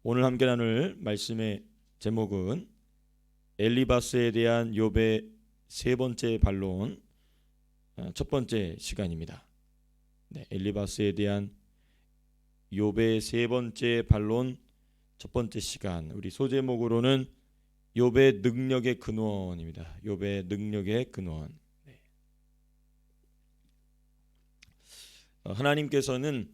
오늘 함께 나눌 말씀의 제목은 엘리바스에 대한 욥의 세 번째 반론, 첫 번째 시간입니다. 네, 엘리바스에 대한 욥의 세 번째 반론, 첫 번째 시간. 우리 소제목으로는 욥의 능력의 근원입니다. 욥의 능력의 근원. 네. 하나님께서는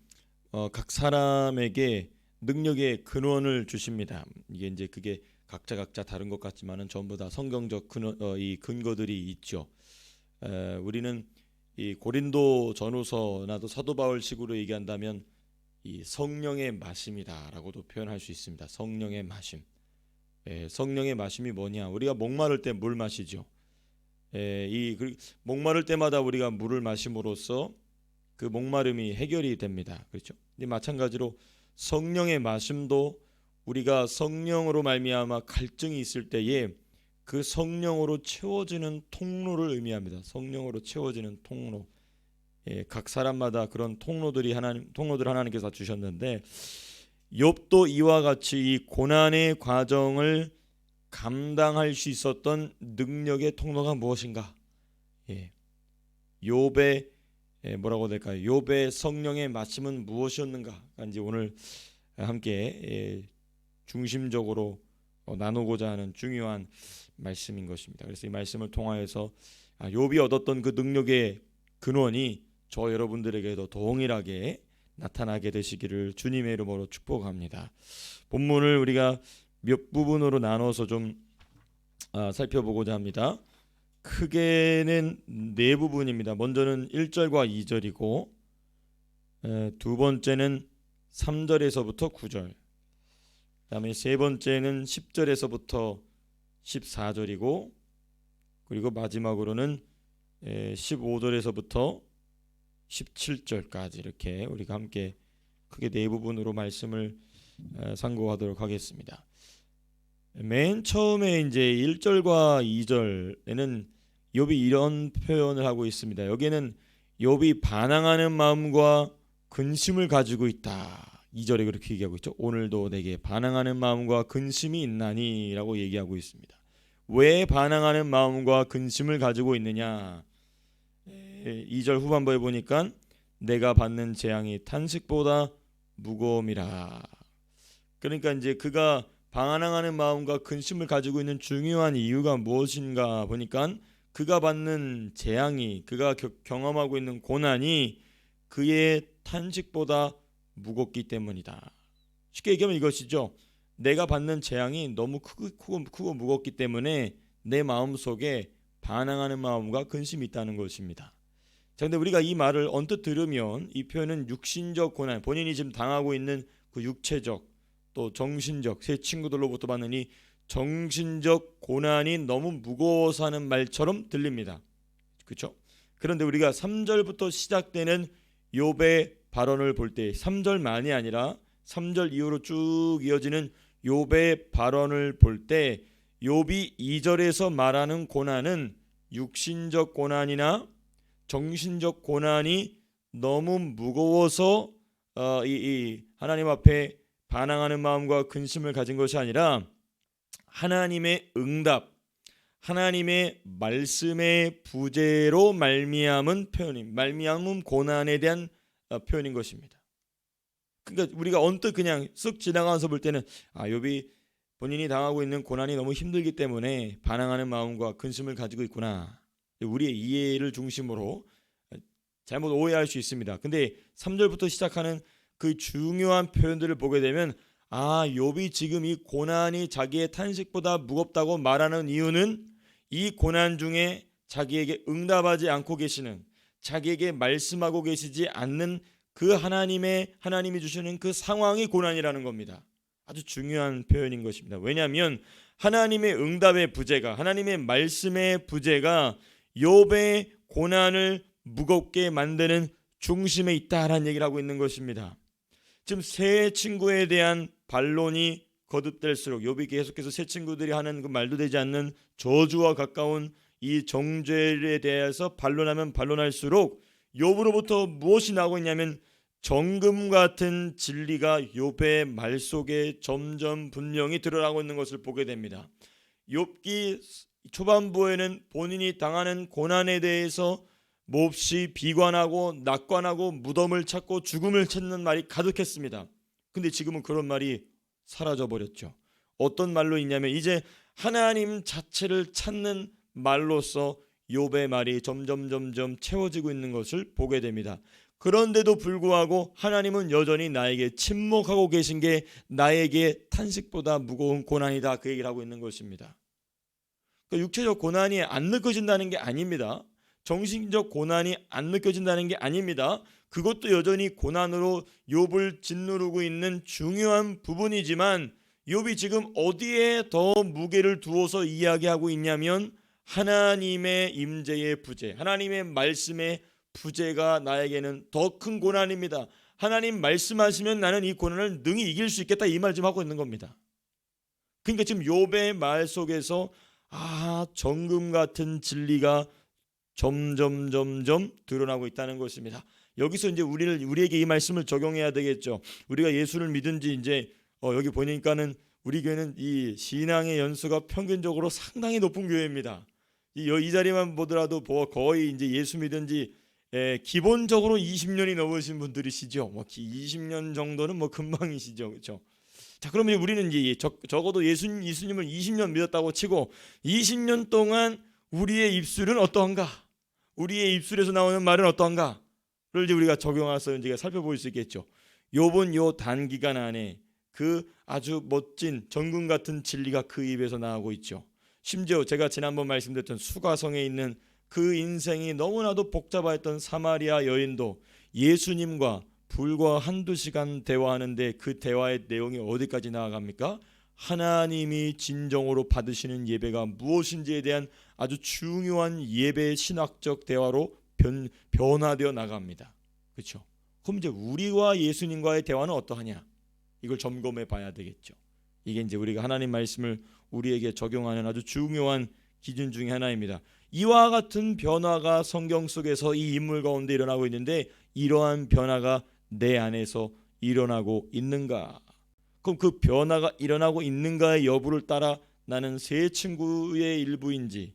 각 사람에게 능력의 근원을 주십니다. 이게 이제 그게 각자 다른 것 같지만은 전부 다 성경적 이 근거들이 있죠. 우리는 이 고린도 전후서나도 사도 바울식으로 얘기한다면 이 성령의 마심이다라고도 표현할 수 있습니다. 성령의 마심. 성령의 마심이 뭐냐? 우리가 목마를 때 물 마시죠. 목마를 때마다 우리가 물을 마심으로써 그 목마름이 해결이 됩니다. 그렇죠? 근데 마찬가지로 성령의 마심도 우리가 성령으로 말미암아 갈증이 있을 때에 그 성령으로 채워지는 통로를 의미합니다. 성령으로 채워지는 통로. 각 사람마다 그런 통로들 하나님께서 주셨는데 욥도 이와 같이 이 고난의 과정을 감당할 수 있었던 능력의 통로가 무엇인가? 욥의 뭐라고 해야 될까요? 욥의 성령의 마심은 무엇이었는가? 이제 오늘 함께 중심적으로 나누고자 하는 중요한 말씀인 것입니다. 그래서 이 말씀을 통하여서 욥이 얻었던 그 능력의 근원이 저 여러분들에게도 동일하게 나타나게 되시기를 주님의 이름으로 축복합니다. 본문을 우리가 몇 부분으로 나눠서 좀 살펴보고자 합니다. 크게는 네 부분입니다. 먼저는 1절과 2절이고 두 번째는 3절에서부터 9절, 그다음에 세 번째는 10절에서부터 14절이고 그리고 마지막으로는 15절에서부터 17절까지 이렇게 우리가 함께 크게 네 부분으로 말씀을 상고하도록 하겠습니다. 맨 처음에 이제 1절과 2절에는 욥이 이런 표현을 하고 있습니다. 여기에는 욥이 반항하는 마음과 근심을 가지고 있다. 2절에 그렇게 얘기하고 있죠. 오늘도 내게 반항하는 마음과 근심이 있나니 라고 얘기하고 있습니다. 왜 반항하는 마음과 근심을 가지고 있느냐? 2절 후반부에 보니까 내가 받는 재앙이 탄식보다 무거움이라. 그러니까 이제 그가 반항하는 마음과 근심을 가지고 있는 중요한 이유가 무엇인가 보니까 그가 받는 재앙이, 그가 경험하고 있는 고난이 그의 탄식보다 무겁기 때문이다. 쉽게 얘기하면 이것이죠. 내가 받는 재앙이 너무 크고 무겁기 때문에 내 마음속에 반항하는 마음과 근심이 있다는 것입니다. 자, 근데 우리가 이 말을 언뜻 들으면 이 표현은 육신적 고난, 본인이 지금 당하고 있는 그 육체적 또 정신적, 새 친구들로부터 받는 이 정신적 고난이 너무 무거워서 하는 말처럼 들립니다. 그렇죠? 그런데 우리가 3절부터 시작되는 욥의 발언을 볼 때 3절만이 아니라 3절 이후로 쭉 이어지는 욥의 발언을 볼 때 욥이 2절에서 말하는 고난은 육신적 고난이나 정신적 고난이 너무 무거워서 이 하나님 앞에 반항하는 마음과 근심을 가진 것이 아니라 하나님의 응답, 하나님의 말씀의 부재로 말미암은 고난에 대한 표현인 것입니다. 그러니까 우리가 언뜻 그냥 쓱 지나가면서 볼 때는 욥이 본인이 당하고 있는 고난이 너무 힘들기 때문에 반항하는 마음과 근심을 가지고 있구나. 우리의 이해를 중심으로 잘못 오해할 수 있습니다. 근데 3절부터 시작하는 그 중요한 표현들을 보게 되면 욥이 지금 이 고난이 자기의 탄식보다 무겁다고 말하는 이유는 이 고난 중에 자기에게 응답하지 않고 계시는, 자기에게 말씀하고 계시지 않는 그 하나님이 주시는 그 상황이 고난이라는 겁니다. 아주 중요한 표현인 것입니다. 왜냐하면 하나님의 응답의 부재가, 하나님의 말씀의 부재가 욥의 고난을 무겁게 만드는 중심에 있다라는 얘기를 하고 있는 것입니다. 지금 새 친구에 대한 반론이 거듭될수록 욥이 계속해서 새 친구들이 하는 그 말도 되지 않는 저주와 가까운 이 정죄에 대해서 반론하면 반론할수록 욥으로부터 무엇이 나오고 있냐면 정금 같은 진리가 욥의 말 속에 점점 분명히 드러나고 있는 것을 보게 됩니다. 욥기 초반부에는 본인이 당하는 고난에 대해서 몹시 비관하고 낙관하고 무덤을 찾고 죽음을 찾는 말이 가득했습니다. 근데 지금은 그런 말이 사라져 버렸죠. 어떤 말로 있냐면 이제 하나님 자체를 찾는 말로서 욥의 말이 점점 채워지고 있는 것을 보게 됩니다. 그런데도 불구하고 하나님은 여전히 나에게 침묵하고 계신 게 나에게 탄식보다 무거운 고난이다, 그 얘기를 하고 있는 것입니다. 육체적 고난이 안 느껴진다는 게 아닙니다. 정신적 고난이 안 느껴진다는 게 아닙니다. 그것도 여전히 고난으로 욥을 짓누르고 있는 중요한 부분이지만 욥이 지금 어디에 더 무게를 두어서 이야기하고 있냐면 하나님의 임재의 부재, 하나님의 말씀의 부재가 나에게는 더 큰 고난입니다. 하나님 말씀하시면 나는 이 고난을 능히 이길 수 있겠다, 이 말 좀 하고 있는 겁니다. 그러니까 지금 욥의 말 속에서 정금 같은 진리가 점점 드러나고 있다는 것입니다. 여기서 이제 우리에게 이 말씀을 적용해야 되겠죠. 우리가 예수를 믿은지 이제 여기 보니까는 우리 교회는 이 신앙의 연수가 평균적으로 상당히 높은 교회입니다. 이 자리만 보더라도 거의 이제 예수 믿은지 기본적으로 20년이 넘으신 분들이시죠. 20년 정도는 금방이시죠, 그렇죠? 자, 그러면 우리는 이제 적어도 예수님을 20년 믿었다고 치고 20년 동안 우리의 입술은 어떠한가? 우리의 입술에서 나오는 말은 어떠한가를 이제 우리가 적용해서 이제 살펴볼 수 있겠죠. 욥은 요 단기간 안에 그 아주 멋진 정금 같은 진리가 그 입에서 나오고 있죠. 심지어 제가 지난번 말씀드렸던 수가성에 있는 그 인생이 너무나도 복잡했던 사마리아 여인도 예수님과 불과 한두 시간 대화하는데 그 대화의 내용이 어디까지 나아갑니까? 하나님이 진정으로 받으시는 예배가 무엇인지에 대한 아주 중요한 예배 신학적 대화로 변화되어 나갑니다. 그렇죠? 그럼 이제 우리와 예수님과의 대화는 어떠하냐? 이걸 점검해 봐야 되겠죠. 이게 이제 우리가 하나님 말씀을 우리에게 적용하는 아주 중요한 기준 중에 하나입니다. 이와 같은 변화가 성경 속에서 이 인물 가운데 일어나고 있는데 이러한 변화가 내 안에서 일어나고 있는가? 그럼 그 변화가 일어나고 있는가의 여부를 따라 나는 새 친구의 일부인지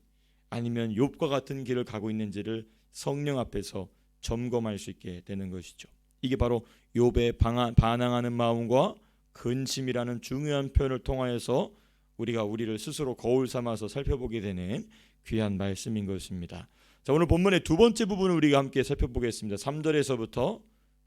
아니면 욥과 같은 길을 가고 있는지를 성령 앞에서 점검할 수 있게 되는 것이죠. 이게 바로 욥의 반항하는 마음과 근심이라는 중요한 표현을 통하여서 우리가 우리를 스스로 거울 삼아서 살펴보게 되는 귀한 말씀인 것입니다. 자, 오늘 본문의 두 번째 부분을 우리가 함께 살펴보겠습니다. 3절에서부터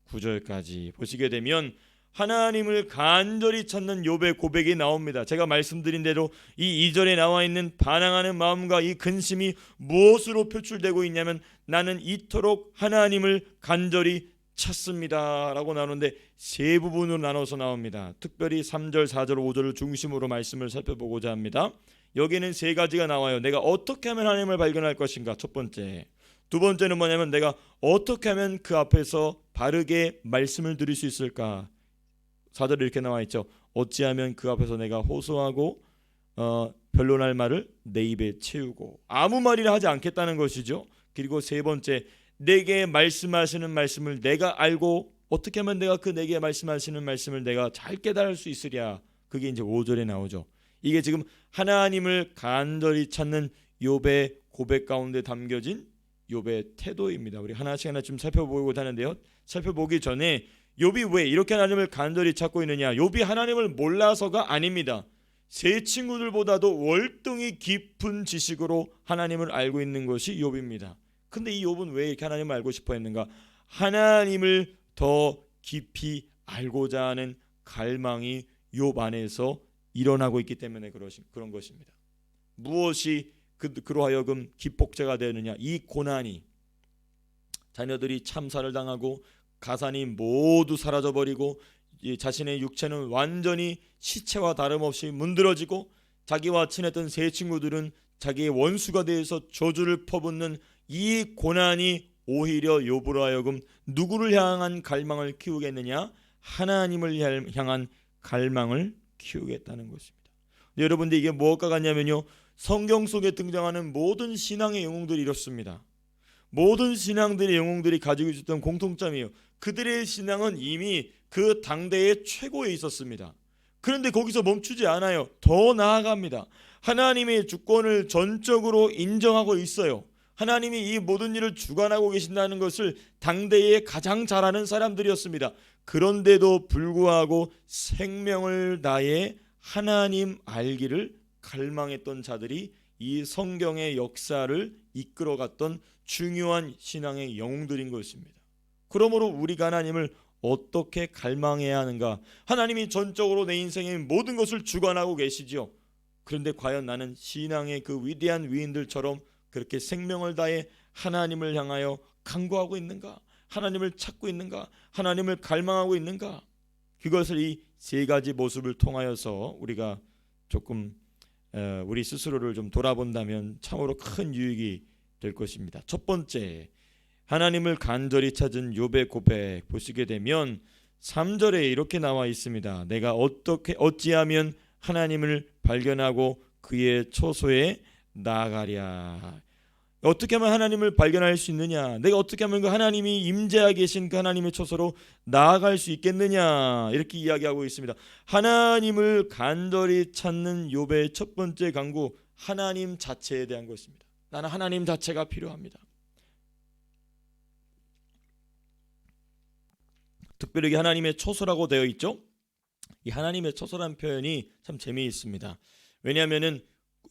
9절까지 보시게 되면 하나님을 간절히 찾는 욥의 고백이 나옵니다. 제가 말씀드린 대로 이 2절에 나와 있는 반항하는 마음과 이 근심이 무엇으로 표출되고 있냐면 나는 이토록 하나님을 간절히 찾습니다 라고 나오는데 세 부분으로 나눠서 나옵니다. 특별히 3절, 4절, 5절을 중심으로 말씀을 살펴보고자 합니다. 여기는 세 가지가 나와요. 내가 어떻게 하면 하나님을 발견할 것인가, 첫 번째. 두 번째는 뭐냐면 내가 어떻게 하면 그 앞에서 바르게 말씀을 드릴 수 있을까. 4절에 이렇게 나와 있죠. 어찌하면 그 앞에서 내가 호소하고 변론할 말을 내 입에 채우고, 아무 말이나 하지 않겠다는 것이죠. 그리고 세 번째, 내게 말씀하시는 말씀을 내가 알고 어떻게 하면 내가 내게 말씀하시는 말씀을 내가 잘 깨달을 수 있으랴. 그게 이제 5절에 나오죠. 이게 지금 하나님을 간절히 찾는 욥의 고백 가운데 담겨진 욥의 태도입니다. 우리 하나씩 좀 살펴보고자 하는데요. 살펴보기 전에 욥이 왜 이렇게 하나님을 간절히 찾고 있느냐? 욥이 하나님을 몰라서가 아닙니다. 세 친구들보다도 월등히 깊은 지식으로 하나님을 알고 있는 것이 욥입니다. 근데 이 욥은 왜 이렇게 하나님을 알고 싶어 했는가? 하나님을 더 깊이 알고자 하는 갈망이 욥 안에서 일어나고 있기 때문에 그런 것입니다. 무엇이 그로 하여금 기폭제가 되느냐? 이 고난이, 자녀들이 참사를 당하고 가산이 모두 사라져버리고 자신의 육체는 완전히 시체와 다름없이 문드러지고 자기와 친했던 세 친구들은 자기의 원수가 되어서 저주를 퍼붓는 이 고난이 오히려 욥으로 하여금 누구를 향한 갈망을 키우겠느냐? 하나님을 향한 갈망을 키우겠다는 것입니다. 여러분들 이게 무엇과 같냐면요, 성경 속에 등장하는 모든 신앙의 영웅들이 이렇습니다. 모든 신앙들의 영웅들이 가지고 있었던 공통점이에요. 그들의 신앙은 이미 그 당대의 최고에 있었습니다. 그런데 거기서 멈추지 않아요. 더 나아갑니다. 하나님의 주권을 전적으로 인정하고 있어요. 하나님이 이 모든 일을 주관하고 계신다는 것을 당대에 가장 잘 아는 사람들이었습니다. 그런데도 불구하고 생명을 다해 하나님 알기를 갈망했던 자들이 이 성경의 역사를 이끌어갔던 중요한 신앙의 영웅들인 것입니다. 그러므로 우리가 하나님을 어떻게 갈망해야 하는가? 하나님이 전적으로 내 인생의 모든 것을 주관하고 계시죠. 그런데 과연 나는 신앙의 그 위대한 위인들처럼 그렇게 생명을 다해 하나님을 향하여 간구하고 있는가? 하나님을 찾고 있는가? 하나님을 갈망하고 있는가? 그것을 이 세 가지 모습을 통하여서 우리가 조금 우리 스스로를 좀 돌아본다면 참으로 큰 유익이 될 것입니다. 첫 번째, 하나님을 간절히 찾은 욥의 고백 보시게 되면 3절에 이렇게 나와 있습니다. 내가 어찌하면 하나님을 발견하고 그의 처소에 나아가랴. 어떻게 하면 하나님을 발견할 수 있느냐? 내가 어떻게 하면 그 하나님이 임재하고 계신 그 하나님의 처소로 나아갈 수 있겠느냐? 이렇게 이야기하고 있습니다. 하나님을 간절히 찾는 욥의 첫 번째 간구, 하나님 자체에 대한 것입니다. 나는 하나님 자체가 필요합니다. 특별히 하나님의 처소라고 되어 있죠. 이 하나님의 처소라는 표현이 참 재미있습니다. 왜냐하면은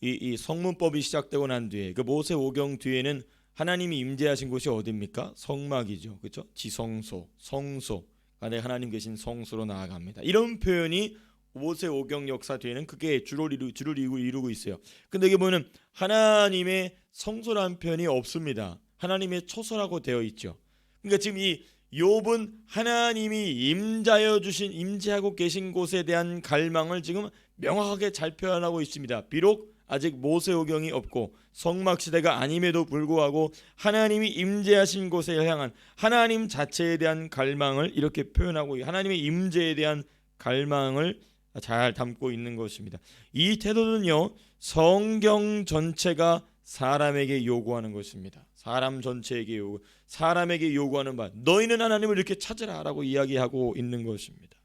이 성문법이 시작되고 난 뒤에 그 모세오경 뒤에는 하나님이 임재하신 곳이 어디입니까? 성막이죠, 그렇죠? 지성소, 성소, 안에 하나님 계신 성소로 나아갑니다. 이런 표현이 모세오경 역사 뒤에는 그게 주를 이루고 있어요. 근데 여기 보면 하나님의 성소라는 표현이 없습니다. 하나님의 처소라고 되어 있죠. 그러니까 지금 이 욥은 하나님이 임재하고 계신 곳에 대한 갈망을 지금 명확하게 잘 표현하고 있습니다. 비록 아직 모세오경이 없고 성막시대가 아님에도 불구하고 하나님이 임재하신 곳에 향한 하나님 자체에 대한 갈망을 이렇게 표현하고 하나님의 임재에 대한 갈망을 잘 담고 있는 것입니다. 이 태도는요, 성경 전체가 사람에게 요구하는 것입니다. 사람 전체에게 사람에게 요구하는 바, 너희는 하나님을 이렇게 찾으라라고 이야기하고 있는 것입니다.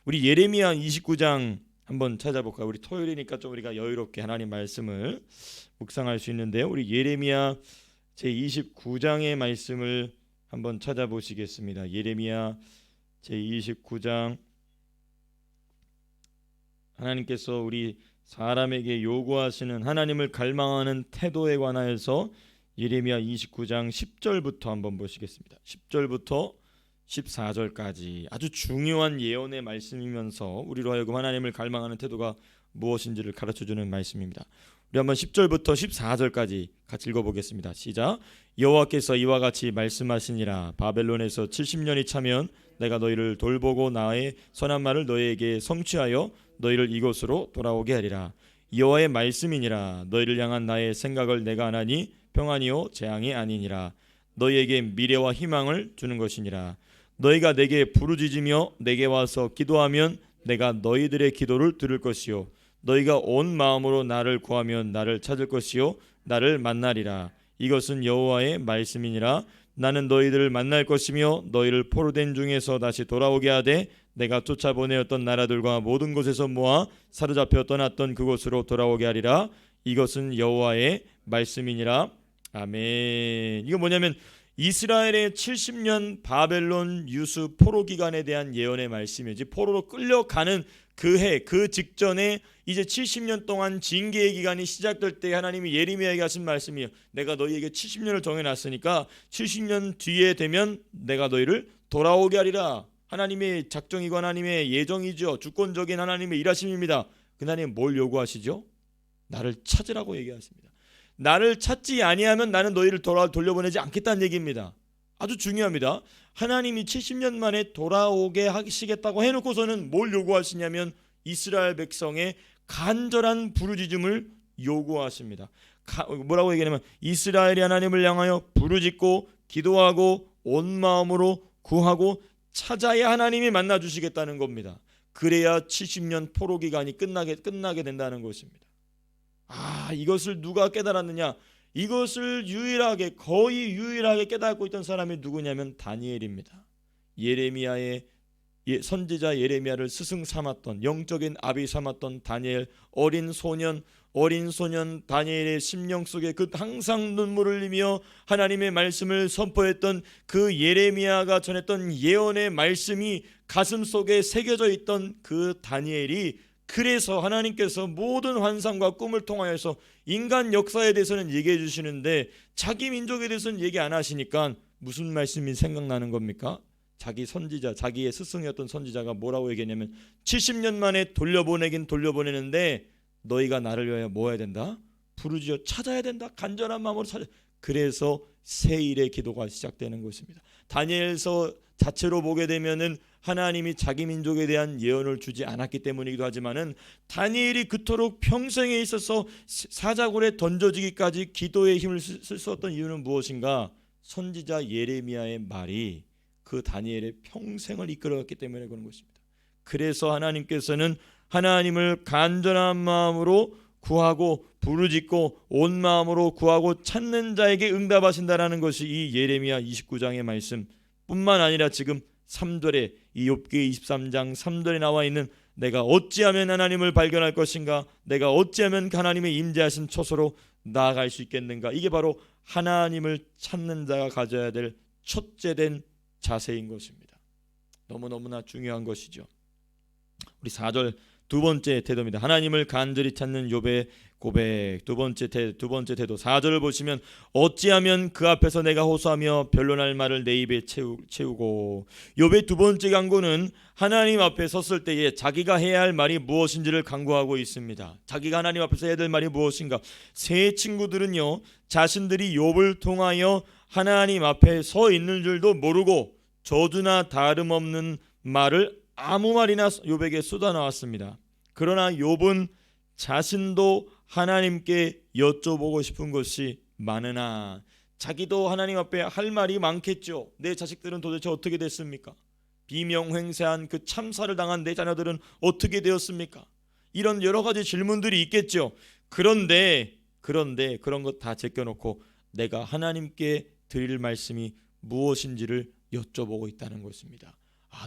우리 예레미야 29장 한번 찾아볼까요? 우리 토요일이니까 좀 우리가 여유롭게 하나님 말씀을 묵상할 수 있는데요. 우리 예레미야 제29장의 말씀을 한번 찾아보시겠습니다. 예레미야 제29장, 하나님께서 우리 사람에게 요구하시는 하나님을 갈망하는 태도에 관하여서 예레미야 29장 10절부터 한번 보시겠습니다. 10절부터 14절까지 아주 중요한 예언의 말씀이면서 우리로 하여금 하나님을 갈망하는 태도가 무엇인지를 가르쳐주는 말씀입니다. 우리 한번 10절부터 14절까지 같이 읽어보겠습니다. 시작. 여호와께서 이와 같이 말씀하시니라. 바벨론에서 70년이 차면 내가 너희를 돌보고 나의 선한 말을 너희에게 성취하여 너희를 이곳으로 돌아오게 하리라. 여호와의 말씀이니라. 너희를 향한 나의 생각을 내가 아나니 평안이요 재앙이 아니니라. 너희에게 미래와 희망을 주는 것이니라. 너희가 내게 부르짖으며 내게 와서 기도하면 내가 너희들의 기도를 들을 것이요 너희가 온 마음으로 나를 구하면 나를 찾을 것이요 나를 만나리라. 이것은 여호와의 말씀이니라. 나는 너희들을 만날 것이며 너희를 포로된 중에서 다시 돌아오게 하되 내가 쫓아보내었던 나라들과 모든 곳에서 모아 사로잡혀 떠났던 그곳으로 돌아오게 하리라. 이것은 여호와의 말씀이니라. 아멘. 이거 뭐냐면 이스라엘의 70년 바벨론 유수 포로 기간에 대한 예언의 말씀이지, 포로로 끌려가는 그 해, 그 직전에 이제 70년 동안 징계의 기간이 시작될 때 하나님이 예레미야에게 하신 말씀이에요. 내가 너희에게 70년을 정해놨으니까 70년 뒤에 되면 내가 너희를 돌아오게 하리라. 하나님의 작정이고 하나님의 예정이죠. 주권적인 하나님의 일하심입니다. 그 하나님 뭘 요구하시죠? 나를 찾으라고 얘기하십니다. 나를 찾지 아니하면 나는 너희를 돌려보내지 않겠다는 얘기입니다. 아주 중요합니다. 하나님이 70년 만에 돌아오게 하시겠다고 해놓고서는 뭘 요구하시냐면 이스라엘 백성의 간절한 부르짖음을 요구하십니다. 뭐라고 얘기하냐면 이스라엘이 하나님을 향하여 부르짖고 기도하고 온 마음으로 구하고 찾아야 하나님이 만나주시겠다는 겁니다. 그래야 70년 포로 기간이 끝나게 된다는 것입니다. 이것을 누가 깨달았느냐? 이것을 유일하게, 거의 유일하게 깨닫고 있던 사람이 누구냐면 다니엘입니다. 예레미야의 선지자 예레미야를 스승 삼았던, 영적인 아비 삼았던 다니엘, 어린 소년 다니엘의 심령 속에 그 항상 눈물을 흘리며 하나님의 말씀을 선포했던 그 예레미야가 전했던 예언의 말씀이 가슴 속에 새겨져 있던 그 다니엘이, 그래서 하나님께서 모든 환상과 꿈을 통하여서 인간 역사에 대해서는 얘기해 주시는데 자기 민족에 대해서는 얘기 안 하시니까 무슨 말씀이 생각나는 겁니까? 자기 선지자, 자기의 스승이었던 선지자가 뭐라고 얘기했냐면 70년 만에 돌려보내긴 돌려보내는데 너희가 나를 위하여 뭐 해야 된다? 부르짖어 찾아야 된다. 간절한 마음으로 찾아. 그래서 세일의 기도가 시작되는 것입니다. 다니엘서 자체로 보게 되면은 하나님이 자기 민족에 대한 예언을 주지 않았기 때문이기도 하지만은 다니엘이 그토록 평생에 있어서 사자굴에 던져지기까지 기도의 힘을 썼던 이유는 무엇인가? 선지자 예레미야의 말이 그 다니엘의 평생을 이끌어갔기 때문에 그런 것입니다. 그래서 하나님께서는 하나님을 간절한 마음으로 구하고 부르짖고 온 마음으로 구하고 찾는 자에게 응답하신다라는 것이 이 예레미야 29장의 말씀뿐만 아니라 지금 3절에 이 욥기 23장 3절에 나와 있는 내가 어찌하면 하나님을 발견할 것인가, 내가 어찌하면 하나님의 임재하신 처소로 나아갈 수 있겠는가, 이게 바로 하나님을 찾는 자가 가져야 될 첫째된 자세인 것입니다. 너무너무나 중요한 것이죠. 우리 4절 두 번째 태도입니다. 하나님을 간절히 찾는 욥의 고백. 두 번째 태도 4절을 보시면 어찌하면 그 앞에서 내가 호소하며 변론할 말을 내 입에 채우고. 욥의 두 번째 강구는 하나님 앞에 섰을 때에 자기가 해야 할 말이 무엇인지를 강구하고 있습니다. 자기가 하나님 앞에서 해야 될 말이 무엇인가. 세 친구들은요, 자신들이 욥을 통하여 하나님 앞에 서 있는 줄도 모르고 저주나 다름없는 말을 아무 말이나 욥에게 쏟아나왔습니다. 그러나 욥은 자신도 하나님께 여쭤보고 싶은 것이 많으나 자기도 하나님 앞에 할 말이 많겠죠. 내 자식들은 도대체 어떻게 됐습니까? 비명횡세한 그 참사를 당한 내 자녀들은 어떻게 되었습니까? 이런 여러 가지 질문들이 있겠죠. 그런데 그런 것 다 제껴놓고 내가 하나님께 드릴 말씀이 무엇인지를 여쭤보고 있다는 것입니다.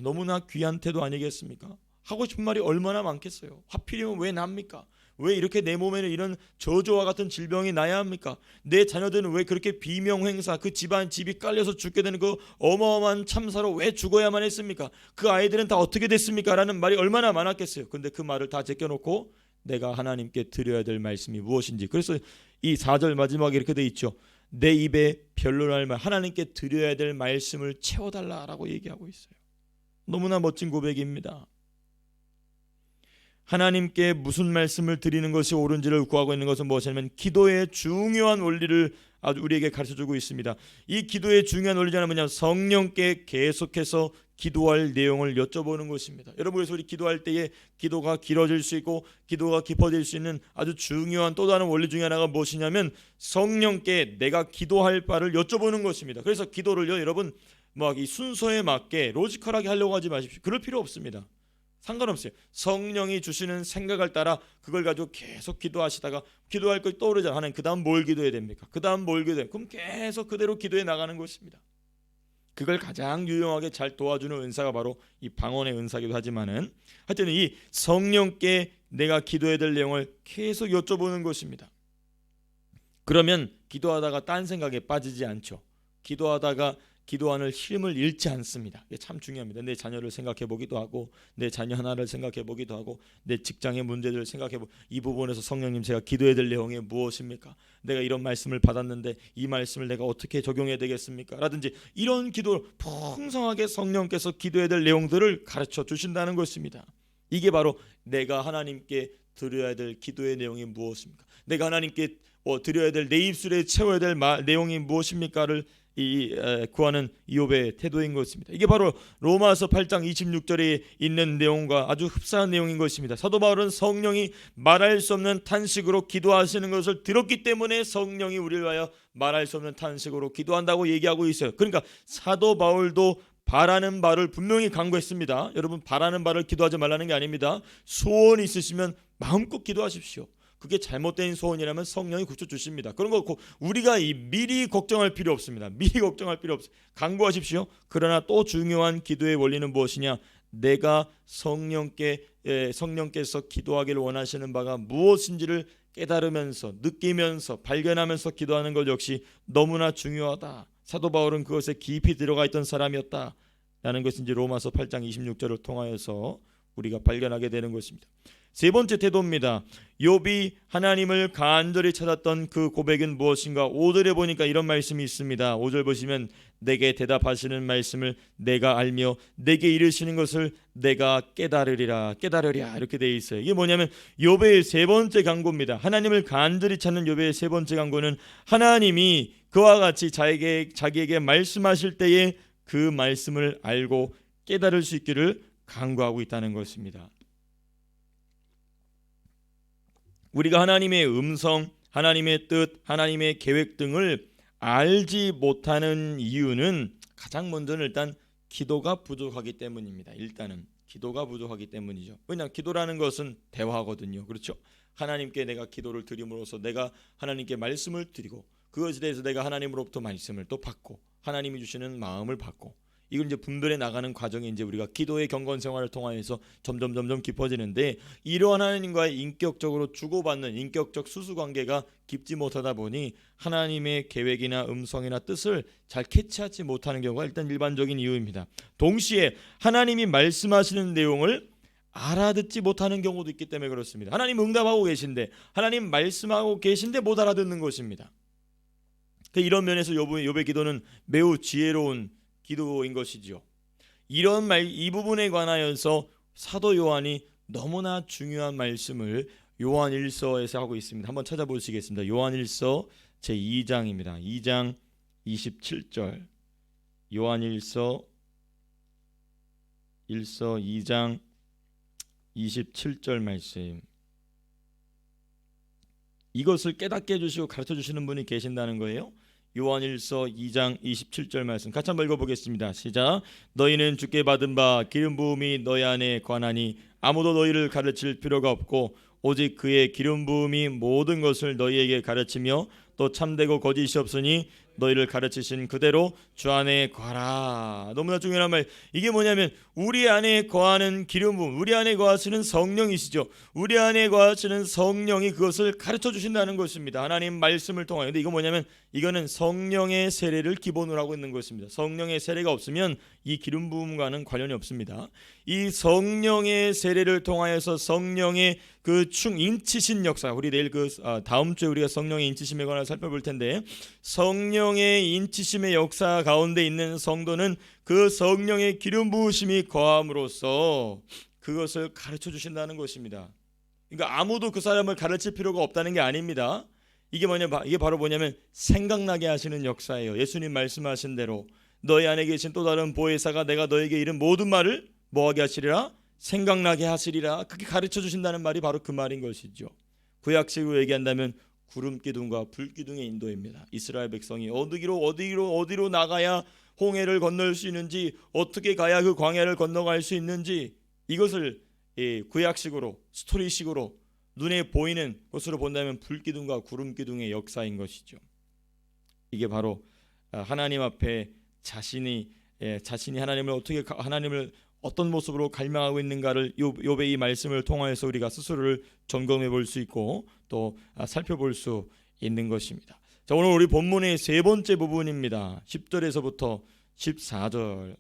너무나 귀한 태도 아니겠습니까? 하고 싶은 말이 얼마나 많겠어요. 하필이면 왜 납니까? 왜 이렇게 내 몸에는 이런 저주와 같은 질병이 나야 합니까? 내 자녀들은 왜 그렇게 비명행사, 그 집이 깔려서 죽게 되는 그 어마어마한 참사로 왜 죽어야만 했습니까? 그 아이들은 다 어떻게 됐습니까? 라는 말이 얼마나 많았겠어요. 근데 그 말을 다 제껴놓고 내가 하나님께 드려야 될 말씀이 무엇인지. 그래서 이 4절 마지막에 이렇게 돼 있죠. 내 입에 변론할 말, 하나님께 드려야 될 말씀을 채워달라라고 얘기하고 있어요. 너무나 멋진 고백입니다. 하나님께 무슨 말씀을 드리는 것이 옳은지를 구하고 있는 것은 무엇이냐면 기도의 중요한 원리를 아주 우리에게 가르쳐주고 있습니다. 이 기도의 중요한 원리는 뭐냐면 성령께 계속해서 기도할 내용을 여쭤보는 것입니다. 여러분, 그래서 우리 기도할 때에 기도가 길어질 수 있고 기도가 깊어질 수 있는 아주 중요한 또 다른 원리 중에 하나가 무엇이냐면 성령께 내가 기도할 바를 여쭤보는 것입니다. 그래서 기도를요, 여러분 막 이 순서에 맞게 로지컬하게 하려고 하지 마십시오. 그럴 필요 없습니다. 상관없어요. 성령이 주시는 생각을 따라 그걸 가지고 계속 기도하시다가 기도할 걸 떠오르잖아요. 하나님 그 다음 뭘 기도해야 됩니까? 그 다음 뭘 기도해야 됩니까? 그럼 계속 그대로 기도해 나가는 것입니다. 그걸 가장 유용하게 잘 도와주는 은사가 바로 이 방언의 은사기도 하지만은 하여튼 이 성령께 내가 기도해야 될 내용을 계속 여쭤보는 것입니다. 그러면 기도하다가 딴 생각에 빠지지 않죠. 기도하는 힘을 잃지 않습니다. 이게 참 중요합니다. 내 자녀를 생각해 보기도 하고 내 자녀 하나를 생각해 보기도 하고 내 직장의 문제들을 생각해 보고 이 부분에서 성령님 제가 기도해야 될 내용이 무엇입니까? 내가 이런 말씀을 받았는데 이 말씀을 내가 어떻게 적용해야 되겠습니까? 라든지 이런 기도를 풍성하게 성령께서 기도해야 될 내용들을 가르쳐 주신다는 것입니다. 이게 바로 내가 하나님께 드려야 될 기도의 내용이 무엇입니까? 내가 하나님께 드려야 될 내 입술에 채워야 될 내용이 무엇입니까를 구하는 이욥의 태도인 것입니다. 이게 바로 로마서 8장 26절에 있는 내용과 아주 흡사한 내용인 것입니다. 사도 바울은 성령이 말할 수 없는 탄식으로 기도하시는 것을 들었기 때문에 성령이 우리를 위하여 말할 수 없는 탄식으로 기도한다고 얘기하고 있어요. 그러니까 사도 바울도 바라는 바를 분명히 강구했습니다. 여러분, 바라는 바를 기도하지 말라는 게 아닙니다. 소원이 있으시면 마음껏 기도하십시오. 그게 잘못된 소원이라면 성령이 고쳐주십니다. 그런 거 우리가 미리 걱정할 필요 없습니다. 미리 걱정할 필요 없어요. 강구하십시오. 그러나 또 중요한 기도의 원리는 무엇이냐? 내가 성령께서 기도하기를 원하시는 바가 무엇인지를 깨달으면서 느끼면서 발견하면서 기도하는 것 역시 너무나 중요하다. 사도 바울은 그것에 깊이 들어가 있던 사람이었다 라는 것이 이제 로마서 8장 26절을 통하여서 우리가 발견하게 되는 것입니다. 세 번째 태도입니다. 욥이 하나님을 간절히 찾았던 그 고백은 무엇인가? 5절에 보니까 이런 말씀이 있습니다. 5절 보시면 내게 대답하시는 말씀을 내가 알며 내게 이르시는 것을 내가 깨달으리라 이렇게 되어 있어요. 이게 뭐냐면 욥의 세 번째 간구입니다. 하나님을 간절히 찾는 욥의 세 번째 간구는 하나님이 그와 같이 자기에게 말씀하실 때에 그 말씀을 알고 깨달을 수 있기를 간구하고 있다는 것입니다. 우리가 하나님의 음성, 하나님의 뜻, 하나님의 계획 등을 알지 못하는 이유는 가장 먼저는 일단 기도가 부족하기 때문입니다. 일단은 기도가 부족하기 때문이죠. 왜냐하면 기도라는 것은 대화거든요. 그렇죠? 하나님께 내가 기도를 드림으로써 내가 하나님께 말씀을 드리고 그것에 대해서 내가 하나님으로부터 말씀을 또 받고 하나님이 주시는 마음을 받고 이걸 이제 분별해 나가는 과정이 이제 우리가 기도의 경건 생활을 통하여서 점점 깊어지는데 이러한 하나님과의 인격적으로 주고받는 인격적 수수 관계가 깊지 못하다 보니 하나님의 계획이나 음성이나 뜻을 잘 캐치하지 못하는 경우가 일단 일반적인 이유입니다. 동시에 하나님이 말씀하시는 내용을 알아듣지 못하는 경우도 있기 때문에 그렇습니다. 하나님 응답하고 계신데 하나님 말씀하고 계신데 못 알아듣는 것입니다. 이런 면에서 욥의 기도는 매우 지혜로운 기도인 것이죠. 이 부분에 관하여서 사도 요한이 너무나 중요한 말씀을 요한 1서에서 하고 있습니다. 한번 찾아보시겠습니다. 요한 1서 제2장입니다. 2장 27절. 요한 1서 2장 27절 말씀. 이것을 깨닫게 해주시고 가르쳐 주시는 분이 계신다는 거예요. 요한일서 2장 27절 말씀 같이 한번 읽어보겠습니다. 시작. 너희는 주께 받은 바 기름 부음이 너희 안에 관하니 아무도 너희를 가르칠 필요가 없고 오직 그의 기름 부음이 모든 것을 너희에게 가르치며 또 참되고 거짓이 없으니 너희를 가르치신 그대로 주 안에 거하라. 너무나 중요한 말. 이게 뭐냐면 우리 안에 거하는 기름 부음, 우리 안에 거하시는 성령이시죠. 우리 안에 거하시는 성령이 그것을 가르쳐 주신다는 것입니다. 하나님 말씀을 통하여. 근데 이거 뭐냐면 이거는 성령의 세례를 기본으로 하고 있는 것입니다. 성령의 세례가 없으면 이 기름 부음과는 관련이 없습니다. 이 성령의 세례를 통하여서 성령의 그 인치신 역사, 우리 내일 다음 주에 우리가 성령의 인치심에 관해 살펴볼 텐데 성령의 인치심의 역사 가운데 있는 성도는 그 성령의 기름 부으심이 거함으로써 그것을 가르쳐 주신다는 것입니다. 그러니까 아무도 그 사람을 가르칠 필요가 없다는 게 아닙니다. 이게 바로 뭐냐면 생각나게 하시는 역사예요. 예수님 말씀하신 대로 너희 안에 계신 또 다른 보혜사가 내가 너에게 이른 모든 말을 뭐하게 하시리라? 생각나게 하시리라. 그렇게 가르쳐 주신다는 말이 바로 그 말인 것이죠. 구약식으로 얘기한다면 구름기둥과 불기둥의 인도입니다. 이스라엘 백성이 어디로 나가야 홍해를 건널 수 있는지, 어떻게 가야 그 광야를 건너갈 수 있는지, 이것을 구약식으로 스토리식으로 눈에 보이는 것으로 본다면 불기둥과 구름기둥의 역사인 것이죠. 이게 바로 하나님 앞에 자신이 하나님을 어떤 모습으로 갈망하고 있는가를 욥의 이 말씀을 통하여서 우리가 스스로를 점검해 볼 수 있고 또 살펴볼 수 있는 것입니다. 자, 오늘 우리 본문의 세 번째 부분입니다. 10절에서부터 14절.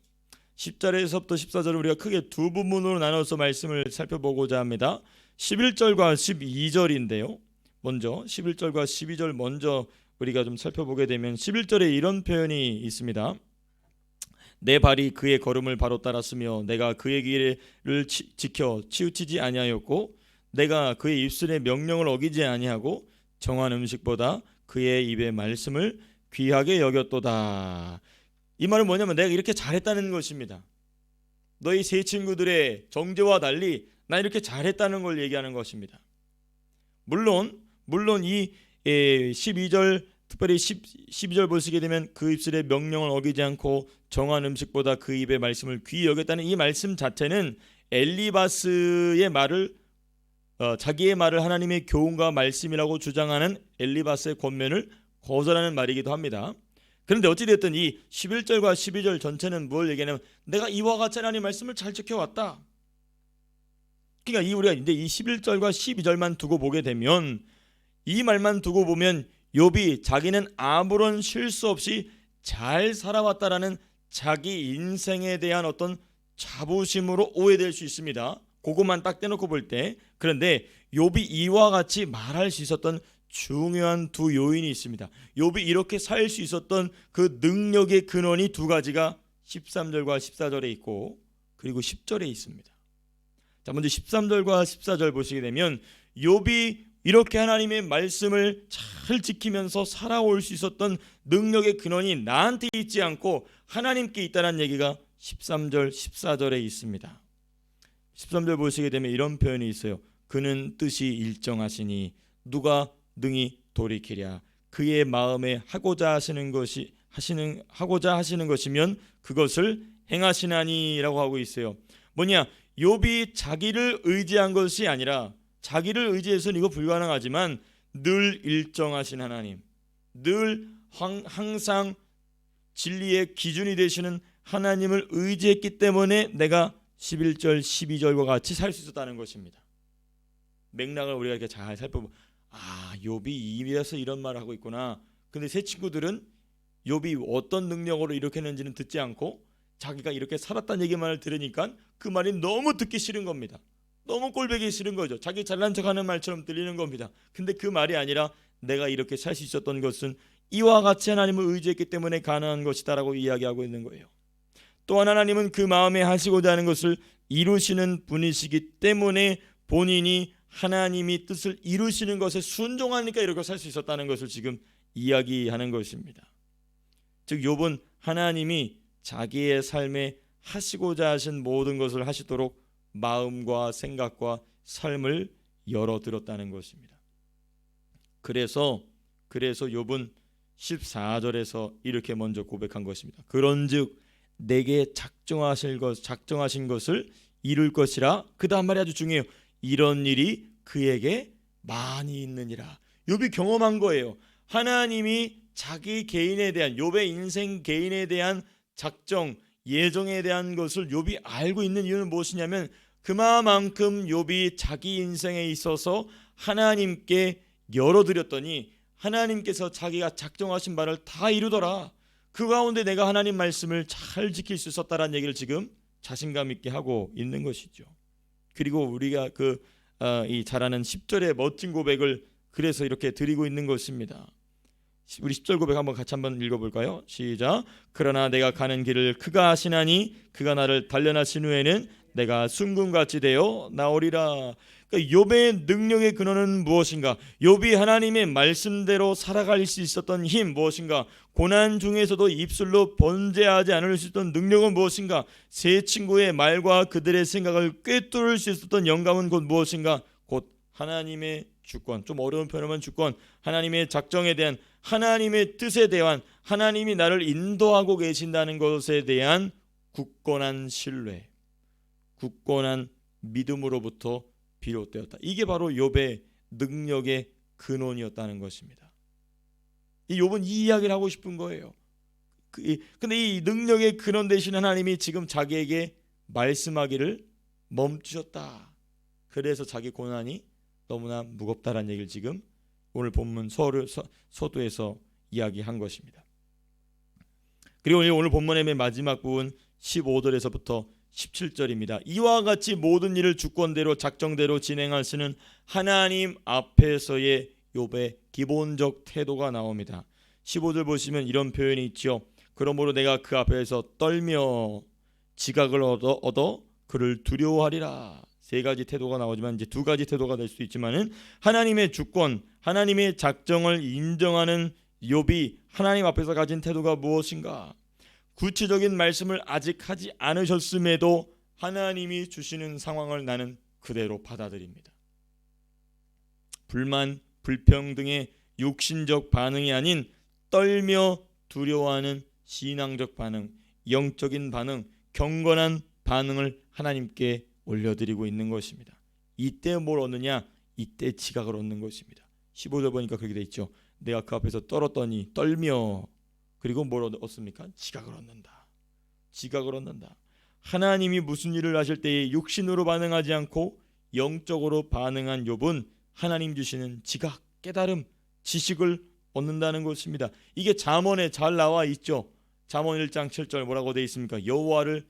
10절에서부터 14절을 우리가 크게 두 부분으로 나눠서 말씀을 살펴보고자 합니다. 11절과 12절인데요. 먼저 11절과 12절 먼저 우리가 좀 살펴보게 되면 11절에 이런 표현이 있습니다. 내 발이 그의 걸음을 바로 따랐으며 내가 그의 길을 지켜 치우치지 아니하였고 내가 그의 입술의 명령을 어기지 아니하고 정한 음식보다 그의 입의 말씀을 귀하게 여겼도다. 이 말은 뭐냐면 내가 이렇게 잘했다는 것입니다. 너희 세 친구들의 정죄와 달리 나 이렇게 잘했다는 걸 얘기하는 것입니다. 물론 이 12절 특별히 12절 보시게 되면 그 입술의 명령을 어기지 않고 정한 음식보다 그 입의 말씀을 귀히 여겼다는 이 말씀 자체는 엘리바스의 말을 자기의 말을 하나님의 교훈과 말씀이라고 주장하는 엘리바스의 권면을 거절하는 말이기도 합니다. 그런데 어찌됐든 이 11절과 12절 전체는 뭘 얘기하냐면 내가 이와 같이 하나님의 말씀을 잘 지켜왔다. 그러니까 우리가 이제 이 11절과 12절만 두고 보게 되면, 이 말만 두고 보면 욥이 자기는 아무런 실수 없이 잘 살아왔다라는 자기 인생에 대한 어떤 자부심으로 오해될 수 있습니다. 그것만 딱 떼놓고 볼 때. 그런데 욥이 이와 같이 말할 수 있었던 중요한 두 요인이 있습니다. 욥이 이렇게 살 수 있었던 그 능력의 근원이 두 가지가 13절과 14절에 있고 그리고 10절에 있습니다. 자, 먼저 13절과 14절 보시게 되면 욥이 이렇게 하나님의 말씀을 잘 지키면서 살아올 수 있었던 능력의 근원이 나한테 있지 않고 하나님께 있다는 얘기가 13절, 14절에 있습니다. 13절 보시게 되면 이런 표현이 있어요. 그는 뜻이 일정하시니 누가 능히 돌이키랴. 그의 마음에 하고자 하시는 것이면 그것을 행하시나니라고 하고 있어요. 뭐냐? 욥이 자기를 의지한 것이 아니라, 자기를 의지해서는 이거 불가능하지만 늘 일정하신 하나님, 늘 항상 진리의 기준이 되시는 하나님을 의지했기 때문에 내가 11절 12절과 같이 살 수 있었다는 것입니다. 맥락을 우리가 이렇게 잘 살펴보면 욥이 이래서 이런 말을 하고 있구나. 근데 새 친구들은 욥이 어떤 능력으로 이렇게 했는지는 듣지 않고 자기가 이렇게 살았다는 얘기만을 들으니까 그 말이 너무 듣기 싫은 겁니다. 너무 꼴보기 싫은 거죠. 자기 잘난 척하는 말처럼 들리는 겁니다. 근데 그 말이 아니라 내가 이렇게 살 수 있었던 것은 이와 같이 하나님을 의지했기 때문에 가능한 것이다라고 이야기하고 있는 거예요. 또한 하나님은 그 마음에 하시고자 하는 것을 이루시는 분이시기 때문에 본인이 하나님이 뜻을 이루시는 것에 순종하니까 이렇게 살 수 있었다는 것을 지금 이야기하는 것입니다. 즉 욥은 하나님이 자기의 삶에 하시고자 하신 모든 것을 하시도록 마음과 생각과 삶을 열어들었다는 것입니다. 그래서 욥은 14절에서 이렇게 먼저 고백한 것입니다. 그런즉 내게 작정하신 것을 이룰 것이라. 그 다음 말이 아주 중요해요. 이런 일이 그에게 많이 있느니라. 욥이 경험한 거예요. 하나님이 자기 개인에 대한, 욥의 인생 개인에 대한 작정, 예정에 대한 것을 욥이 알고 있는 이유는 무엇이냐면 그만큼 욥이 자기 인생에 있어서 하나님께 열어드렸더니 하나님께서 자기가 작정하신 바를 다 이루더라. 그 가운데 내가 하나님 말씀을 잘 지킬 수 있었다라는 얘기를 지금 자신감 있게 하고 있는 것이죠. 그리고 우리가 이 잘하는 10절의 멋진 고백을 그래서 이렇게 드리고 있는 것입니다. 우리 10절 고백 같이 한번 읽어볼까요? 시작. 그러나 내가 가는 길을 그가 아시나니 그가 나를 단련하신 후에는 내가 순금같이 되어 나오리라. 그러니까 욥의 능력의 근원은 무엇인가? 욥이 하나님의 말씀대로 살아갈 수 있었던 힘 무엇인가? 고난 중에서도 입술로 번제하지 않을 수 있던 능력은 무엇인가? 세 친구의 말과 그들의 생각을 꿰뚫을 수 있었던 영감은 곧 무엇인가? 곧 하나님의 주권, 좀 어려운 표현이면 주권, 하나님의 작정에 대한, 하나님의 뜻에 대한, 하나님이 나를 인도하고 계신다는 것에 대한 굳건한 신뢰, 굳건한 믿음으로부터 비롯되었다. 이게 바로 욥의 능력의 근원이었다는 것입니다. 이 욥은 이 이야기를 하고 싶은 거예요. 근데 이 능력의 근원 되신 하나님이 지금 자기에게 말씀하기를 멈추셨다. 그래서 자기 고난이 너무나 무겁다라는 얘기를 지금 오늘 본문 서두에서 이야기한 것입니다. 그리고 오늘 본문의 맨 마지막 부분 15절에서부터 17절입니다. 이와 같이 모든 일을 주권대로 작정대로 진행하시는 하나님 앞에서의 욥의 기본적 태도가 나옵니다. 15절 보시면 이런 표현이 있죠. 그러므로 내가 그 앞에서 떨며 지각을 얻어 그를 두려워하리라. 세 가지 태도가 나오지만 이제 두 가지 태도가 될 수 있지만은 하나님의 주권, 하나님의 작정을 인정하는 욥이 하나님 앞에서 가진 태도가 무엇인가? 구체적인 말씀을 아직 하지 않으셨음에도 하나님이 주시는 상황을 나는 그대로 받아들입니다. 불만, 불평등의 육신적 반응이 아닌 떨며 두려워하는 신앙적 반응, 영적인 반응, 경건한 반응을 하나님께 올려드리고 있는 것입니다. 이때 뭘 얻느냐? 이때 지각을 얻는 것입니다. 15절 보니까 그렇게 돼 있죠. 내가 그 앞에서 떨었더니 떨며 그리고 뭘 얻습니까? 지각을 얻는다. 지각을 얻는다. 하나님이 무슨 일을 하실 때에 육신으로 반응하지 않고 영적으로 반응한 욥은 하나님 주시는 지각, 깨달음, 지식을 얻는다는 것입니다. 이게 잠언에 잘 나와 있죠. 잠언 1장 7절 뭐라고 되어 있습니까? 여호와를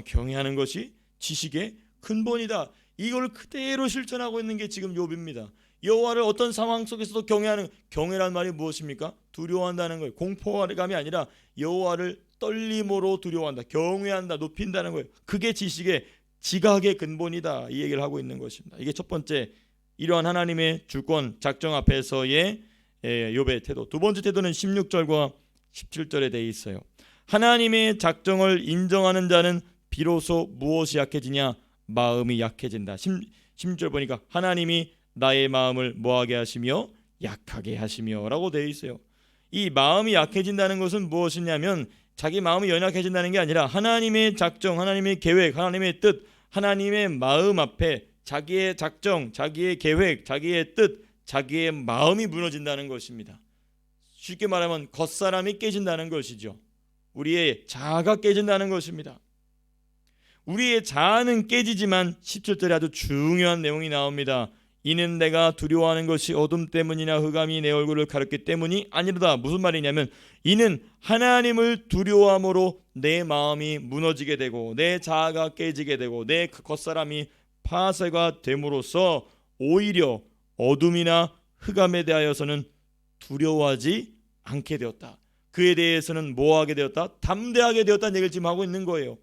경외하는 것이 지식의 근본이다. 이걸 그대로 실천하고 있는 게 지금 욥입니다. 여호와를 어떤 상황 속에서도 경외하는, 경외란 말이 무엇입니까? 두려워한다는 거예요. 공포감이 아니라 여호와를 떨림으로 두려워한다, 경외한다, 높인다는 거예요. 그게 지식의, 지각의 근본이다, 이 얘기를 하고 있는 것입니다. 이게 첫 번째, 이러한 하나님의 주권 작정 앞에서의 욥의 태도. 두 번째 태도는 16절과 17절에 되어 있어요. 하나님의 작정을 인정하는 자는 비로소 무엇이 약해지냐? 마음이 약해진다. 16절 보니까 하나님이 나의 마음을 뭐하게 하시며 약하게 하시며 라고 되어 있어요. 이 마음이 약해진다는 것은 무엇이냐면 자기 마음이 연약해진다는 게 아니라 하나님의 작정, 하나님의 계획, 하나님의 뜻, 하나님의 마음 앞에 자기의 작정, 자기의 계획, 자기의 뜻, 자기의 마음이 무너진다는 것입니다. 쉽게 말하면 겉사람이 깨진다는 것이죠. 우리의 자아가 깨진다는 것입니다. 우리의 자아는 깨지지만 17절에 아주 중요한 내용이 나옵니다. 이는 내가 두려워하는 것이 어둠 때문이나 흑암이 내 얼굴을 가렸기 때문이 아니로다. 무슨 말이냐면 이는 하나님을 두려워함으로 내 마음이 무너지게 되고 내 자아가 깨지게 되고 내 겉사람이 파쇄가 됨으로써 오히려 어둠이나 흑암에 대하여서는 두려워하지 않게 되었다. 그에 대해서는 뭐하게 되었다? 담대하게 되었다는 얘기를 지금 하고 있는 거예요.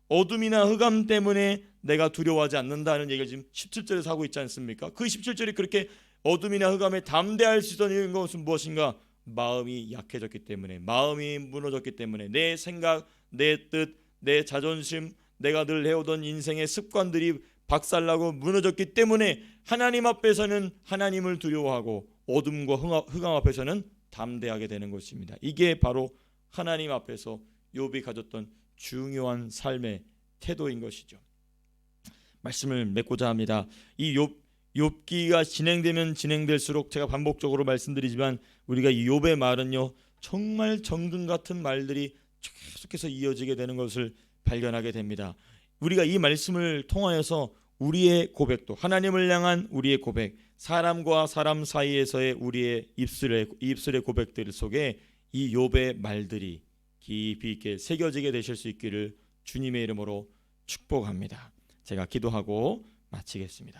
어둠이나 흑암 때문에 내가 두려워하지 않는다는 얘기를 지금 17절에서 하고 있지 않습니까? 그 17절이 그렇게 어둠이나 흑암에 담대할 수 있는 것은 무엇인가? 마음이 약해졌기 때문에, 마음이 무너졌기 때문에, 내 생각, 내 뜻, 내 자존심, 내가 늘 해오던 인생의 습관들이 박살나고 무너졌기 때문에 하나님 앞에서는 하나님을 두려워하고 어둠과 흑암 앞에서는 담대하게 되는 것입니다. 이게 바로 하나님 앞에서 욥이 가졌던 중요한 삶의 태도인 것이죠. 말씀을 맺고자 합니다. 이 욥기가 진행되면 진행될수록 제가 반복적으로 말씀드리지만 우리가 이 욥의 말은요 정말 정금 같은 말들이 계속해서 이어지게 되는 것을 발견하게 됩니다. 우리가 이 말씀을 통하여서 우리의 고백도, 하나님을 향한 우리의 고백, 사람과 사람 사이에서의 우리의 입술의 고백들 속에 이 욥의 말들이 깊이 있게 새겨지게 되실 수 있기를 주님의 이름으로 축복합니다. 제가 기도하고 마치겠습니다.